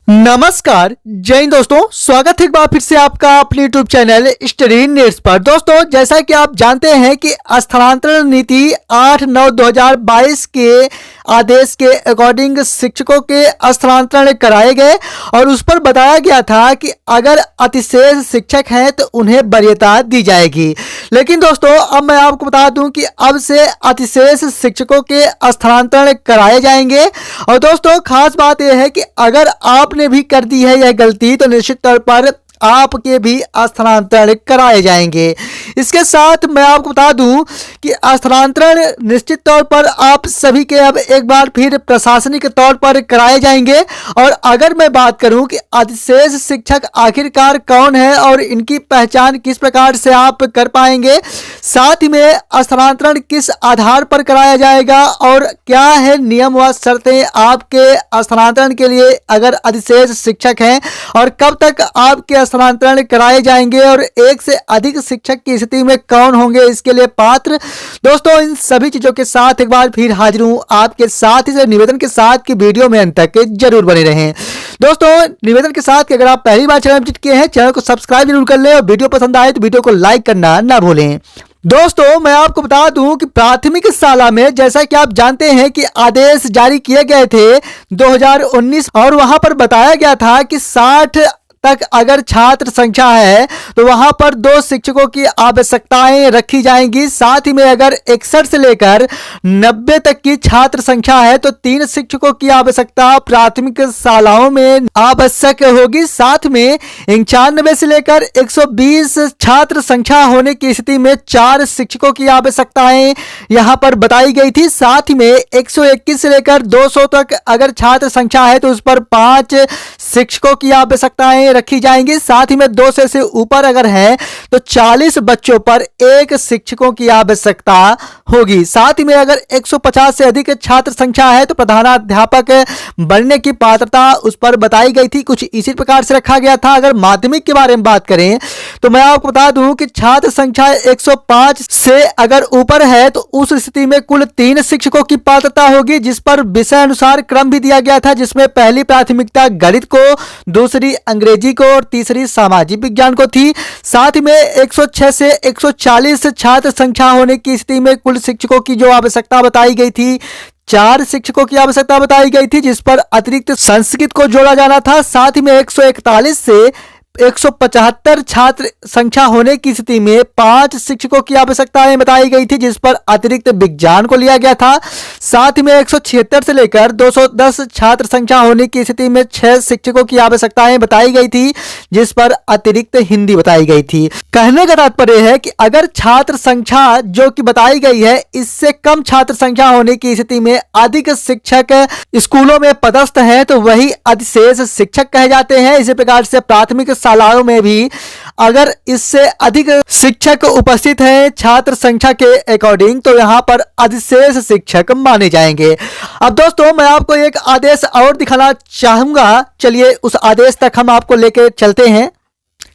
नमस्कार जय हिंद दोस्तों, स्वागत है एक बार फिर से आपका अपने यूट्यूब चैनल स्टडी नीड्स पर। दोस्तों, जैसा कि आप जानते हैं कि स्थानांतरण नीति 8/9/2022 के आदेश के अकॉर्डिंग शिक्षकों के स्थानांतरण कराए गए और उस पर बताया गया था कि अगर अतिशेष शिक्षक हैं तो उन्हें वरीयता दी जाएगी। लेकिन दोस्तों, अब मैं आपको बता दूं कि अब से अतिशेष शिक्षकों के स्थानांतरण कराए जाएंगे। और दोस्तों, खास बात यह है कि अगर आपने भी कर दी है यह गलती तो निश्चित तौर पर आपके भी स्थानांतरण कराए जाएंगे। इसके साथ मैं आपको बता दूं कि स्थानांतरण निश्चित तौर पर आप सभी के अब एक बार फिर प्रशासनिक तौर पर कराए जाएंगे। और अगर मैं बात करूं कि अतिशेष शिक्षक आखिरकार कौन है और इनकी पहचान किस प्रकार से आप कर पाएंगे, साथ ही में स्थानांतरण किस आधार पर कराया जाएगा और क्या है नियम व शर्तें आपके स्थानांतरण के लिए अगर अतिशेष शिक्षक हैं, और कब तक आपके स्थानांतरण कराए जाएंगे और एक से अधिक शिक्षक की स्थिति में कौन होंगे इसके लिए पात्र। दोस्तों, इन सभी चीजों के साथ एक बार फिर हाजिर हूं आपके साथ इस निवेदन के साथ कि वीडियो में अंत तक जरूर बने रहें। दोस्तों, निवेदन के साथ कि अगर आप पहली बार चैनल विजिट किए हैं, चैनल को सब्सक्राइब जरूर कर लें और वीडियो पसंद आए तो वीडियो को लाइक करना ना भूलें। दोस्तों, मैं आपको बता दूं कि प्राथमिक शाला में जैसा कि आप जानते हैं कि आदेश जारी किए गए थे 2019 और वहां पर बताया गया था कि 60 तक अगर छात्र संख्या है तो वहां पर 2 शिक्षकों की आवश्यकताएं रखी जाएंगी। साथ ही में अगर 61 से लेकर 90 तक की छात्र संख्या है तो 3 शिक्षकों की आवश्यकता प्राथमिक शालाओं में आवश्यक होगी। साथ में 95 से लेकर 120 छात्र संख्या होने की स्थिति में 4 शिक्षकों की आवश्यकताएं यहां पर बताई गई थी। साथ ही में 121 से लेकर 200 तक अगर छात्र संख्या है तो उस पर 5 शिक्षकों की आवश्यकताएं रखी जाएंगी। साथ ही में 200 से ऊपर अगर है तो 40 बच्चों पर 1 शिक्षकों की आवश्यकता होगी। साथ ही में अगर 150 से अधिक छात्र संख्या है तो प्रधानाध्यापक बनने की पात्रता उस पर बताई गई थी। कुछ इसी प्रकार से रखा गया था। अगर माध्यमिक के बारे में बात करें तो मैं आपको बता दूं कि छात्र संख्या 105 से अगर ऊपर है तो उस स्थिति में कुल 3 शिक्षकों की पात्रता होगी, जिस पर विषय अनुसार क्रम भी दिया गया था, जिसमें पहली प्राथमिकता गणित को, दूसरी अंग्रेजी को और तीसरी सामाजिक विज्ञान को थी। साथ ही में 106 से 140 छात्र संख्या होने की स्थिति में कुल शिक्षकों की जो आवश्यकता बताई गई थी, 4 शिक्षकों की आवश्यकता बताई गई थी, जिस पर अतिरिक्त संस्कृत को जोड़ा जाना था। साथ ही में 141 से 175 छात्र संख्या होने की स्थिति में 5 शिक्षकों की आवश्यकताएं बताई गई थी, जिस पर अतिरिक्त विज्ञान को लिया गया था। साथ ही में 176 से लेकर 210 छात्र संख्या होने की स्थिति में 6 शिक्षकों की आवश्यकताएं बताई गई थी, जिस पर अतिरिक्त हिंदी बताई गई थी। कहने का तात्पर्य है कि अगर छात्र संख्या जो कि बताई गई है इससे कम छात्र संख्या होने की स्थिति में अधिक शिक्षक स्कूलों में पदस्थ हैं तो वही अतिशेष शिक्षक कहे जाते हैं। इसी प्रकार से प्राथमिक शालाओं में भी अगर इससे अधिक शिक्षक उपस्थित हैं छात्र संख्या के अकॉर्डिंग तो यहां पर अधिशेष शिक्षक माने जाएंगे। अब दोस्तों, मैं आपको एक आदेश और दिखाना चाहूंगा। चलिए उस आदेश तक हम आपको लेके चलते हैं।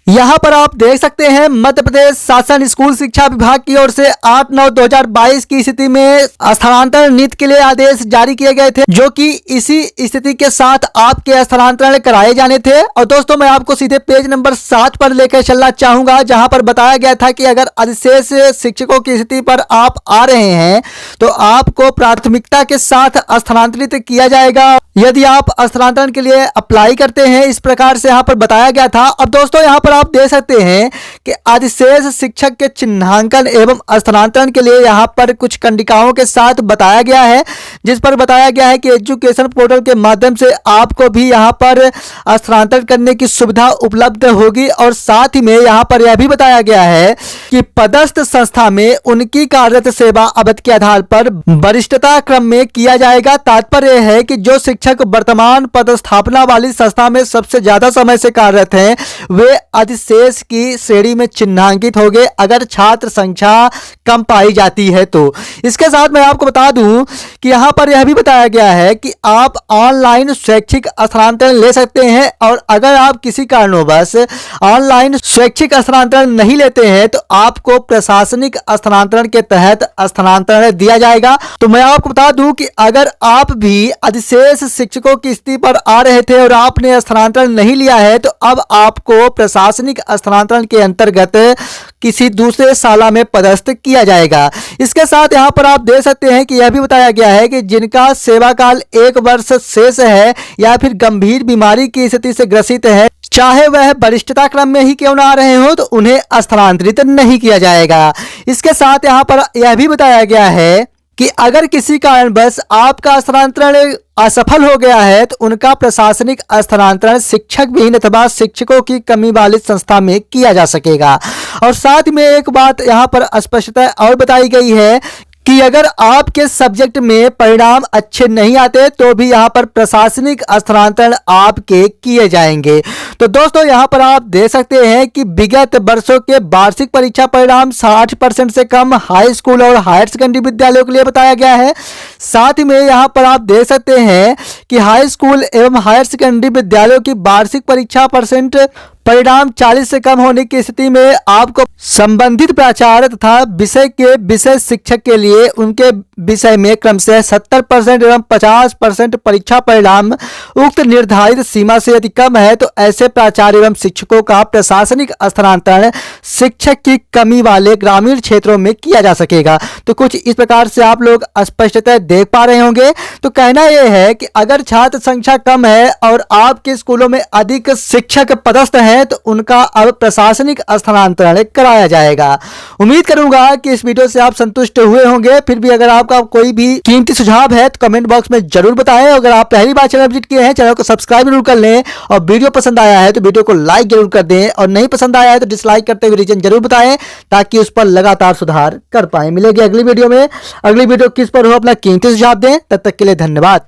यहां पर आप देख सकते हैं मध्य प्रदेश शासन स्कूल शिक्षा विभाग की ओर से 8/9/2022 की स्थिति में स्थानांतरण नीति के लिए आदेश जारी किए गए थे, जो कि इसी स्थिति के साथ आपके स्थानांतरण कराए जाने थे। और दोस्तों, मैं आपको सीधे पेज नंबर 7 पर लेकर चलना चाहूंगा, जहां पर बताया गया था कि अगर अधिशेष शिक्षकों की स्थिति पर आप आ रहे हैं तो आपको प्राथमिकता के साथ स्थानांतरित किया जाएगा यदि आप स्थानांतरण के लिए अप्लाई करते हैं। इस प्रकार से यहाँ पर बताया गया था। अब दोस्तों, यहाँ पर आप देख सकते हैं कि अधिशेष शिक्षक के चिन्हांकन एवं स्थानांतरण के लिए यहाँ पर कुछ कंडिकाओं के साथ बताया गया है, जिस पर बताया गया है कि एजुकेशन पोर्टल के माध्यम से आपको भी यहाँ पर स्थानांतरण करने की सुविधा उपलब्ध होगी। और साथ ही में यहाँ पर यह भी बताया गया है कि पदस्थ संस्था में उनकी कार्यरत सेवा अवधि के आधार पर वरिष्ठता क्रम में किया जाएगा। तात्पर्य है कि जो शिक्षक वर्तमान पदस्थापना वाली संस्था में सबसे ज्यादा समय से कार्यरत हैं वे अधिशेष की श्रेणी में चिन्हांकित होंगे अगर छात्र संख्या कम पाई जाती है तो। इसके साथ मैं आपको बता दूं कि यहाँ पर यह भी बताया गया है कि आप ऑनलाइन शैक्षिक स्थानांतरण ले सकते हैं, और अगर आप किसी कारणवश ऑनलाइन शैक्षिक स्थानांतरण नहीं लेते हैं तो आपको प्रशासनिक स्थानांतरण के तहत स्थानांतरण दिया जाएगा। तो मैं आपको बता दूं कि अगर आप भी अधिशेष शिक्षकों की स्थिति पर आ रहे थे और आपने स्थानांतरण नहीं लिया है तो अब आपको प्रशासनिक स्थानांतरण के अंतर्गत किसी दूसरे शाला में पदस्थ किया जाएगा। इसके साथ यहाँ पर आप देख सकते हैं कि यह भी बताया गया है कि जिनका सेवा काल 1 वर्ष शेष है या फिर गंभीर बीमारी की स्थिति से ग्रसित है, चाहे वह वरिष्ठता क्रम में ही क्यों ना आ रहे हो, तो उन्हें स्थानांतरित नहीं किया जाएगा। इसके साथ यहाँ पर यह भी बताया गया है कि अगर किसी कारणवश आपका स्थानांतरण असफल हो गया है तो उनका प्रशासनिक स्थानांतरण शिक्षक विहीन अथवा शिक्षकों की कमी वाली संस्था में किया जा सकेगा। और साथ में एक बात यहाँ पर स्पष्टता और बताई गई है कि अगर आपके सब्जेक्ट में परिणाम अच्छे नहीं आते तो भी यहाँ पर प्रशासनिक स्थानांतरण आपके किए जाएंगे। तो दोस्तों यहाँ पर आप देख सकते हैं कि विगत वर्षों के वार्षिक परीक्षा परिणाम 60% से कम हाई स्कूल और हायर सेकेंडरी विद्यालयों के लिए बताया गया है। साथ में यहाँ पर आप देख सकते हैं कि हाई स्कूल एवं हायर सेकेंडरी विद्यालयों की वार्षिक परीक्षा परसेंट परिणाम 40 से कम होने की स्थिति में आपको संबंधित प्राचार्य तथा विषय के विषय शिक्षक के लिए उनके विषय में क्रमशः 70% एवं 50% परीक्षा परिणाम उक्त निर्धारित सीमा से यदि कम है तो ऐसे प्राचार्य एवं शिक्षकों का प्रशासनिक स्थानांतरण शिक्षक की कमी वाले ग्रामीण क्षेत्रों में किया जा सकेगा। तो कुछ इस प्रकार से आप लोग स्पष्टतः देख पा रहे होंगे। तो कहना यह है कि अगर छात्र संख्या कम है और आपके स्कूलों में अधिक शिक्षक पदस्थ हैं तो उनका अब प्रशासनिक स्थानांतरण कराया जाएगा। उम्मीद करूंगा कि इस वीडियो से आप संतुष्ट हुए होंगे। फिर भी अगर आपका कोई भी कीमती सुझाव है तो कमेंट बॉक्स में जरूर बताएं। अगर आप पहली बार चैनल विजिट किए हैं, चैनल को सब्सक्राइब जरूर कर लें, और वीडियो पसंद आया है तो वीडियो को लाइक जरूर कर दें, और नहीं पसंद आया है तो डिसलाइक करते हुए रीजन जरूर बताएं ताकि उस पर लगातार सुधार कर पाए। मिलेगी अगली वीडियो में। अगली वीडियो किस पर हो अपना कीमती सुझाव दें। तब तक के लिए धन्यवाद।